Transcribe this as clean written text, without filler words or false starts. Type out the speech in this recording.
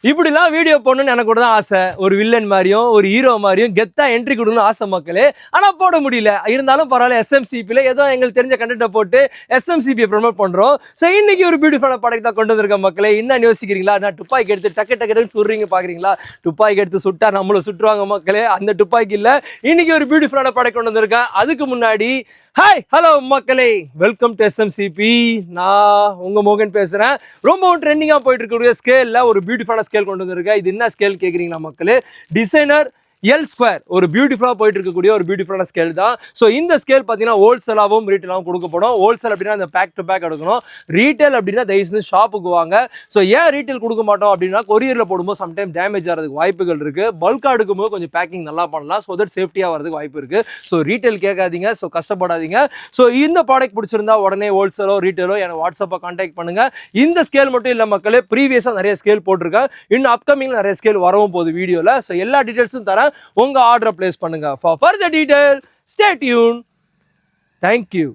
இப்படிலாம் வீடியோ போடணும்னு எனக்கு கூட தான் ஆசை. ஒரு வில்லன் மாதிரியும் ஒரு ஹீரோ மாதிரியும் கெத்தா என்ட்ரி கொடுக்கணும்னு ஆசை மக்களே. ஆனால் போட முடியல. இருந்தாலும் பரவாயில்ல, எஸ்எம்சிபியில் ஏதோ எங்களுக்கு தெரிஞ்ச கண்டென்ட்டை போட்டு எஸ்எம்சிபியை ப்ரொமோட் பண்ணுறோம். ஸோ இன்னைக்கு ஒரு பியூட்டிஃபுல்லான ப்ராடக்ட் தான் கொண்டு வந்திருக்க மக்களே. என்ன யோசிக்கிறீங்களா? நான் துப்பாக்கி எடுத்து டக்கு டக்குன்னு சுடுறீங்க பார்க்குறீங்களா? துப்பாக்கி எடுத்து சுட்டா நம்மளும் சுட்டுருவாங்க மக்களே. அந்த துப்பாக்கி இல்லை. இன்னைக்கு ஒரு பியூட்டிஃபுல்லான ப்ராடக்ட் கொண்டு வந்திருக்கேன். அதுக்கு முன்னாடி ஹாய் ஹலோ மக்களே, வெல்கம் டு எஸ்எம்சிபி. நான் உங்க மோகன் பேசுறேன். ரொம்பவும் ட்ரெண்டிங்காக போயிட்டு இருக்கக்கூடிய ஸ்கேல்ல ஒரு பியூட்டிஃபுல்லான ஸ்கேல் கொண்டு வந்திருக்கேன். இது என்ன ஸ்கேல் கேட்குறீங்களா மக்களே? டிசைனர் எல் ஸ்கொயர், ஒரு பியூட்டிஃபுல்லாக போயிட்டு இருக்கக்கூடிய ஒரு பியூட்டிஃபுல்லான ஸ்கேல் தான். ஸோ இந்த ஸ்கேல் பார்த்தீங்கன்னா ஹோல்சேலாகவும் ரீட்டெயிலாகவும் கொடுக்கப்படும். ஹோல்சேல் அப்படின்னா இந்த பேக் டு பேக் எடுக்கணும். ரீட்டைல் அப்படின்னா தயவுசெய்து ஷாப்புக்கு வாங்க. ஸோ ஏன் ரீட்டைல் கொடுக்க மாட்டோம் அப்படின்னா, கொரியரில் போடும்போது சம்டைம் டேமேஜ் ஆகிறதுக்கு வாய்ப்புகள் இருக்குது. பல்காக எடுக்கும்போது கொஞ்சம் பேக்கிங் நல்லா பண்ணலாம். ஸோ தட் சேஃப்டியாக வரதுக்கு வாய்ப்பு இருக்குது. ஸோ ரீட்டைல் கேட்காதீங்க, ஸோ கஷ்டப்படாதீங்க. ஸோ இந்த ப்ராடக்ட் பிடிச்சிருந்தா உடனே ஹோல்சேலோ ரீட்டைலோ எனக்கு வாட்ஸ்அப்பை கான்டாக்ட் பண்ணுங்கள். இந்த ஸ்கேல் மட்டும் இல்லை மக்களே, ப்ரீவியஸாக நிறைய ஸ்கேல் போட்டிருக்கேன். இன்னும் அப்கமிங் நிறைய ஸ்கேல் வரவும் போகுது வீடியோவில். ஸோ எல்லா டீட்டெயில்ஸும் தரேன். உங்கள் ஆர்டரை பிளேஸ் பண்ணுங்க. For further detail, stay tuned. Thank you.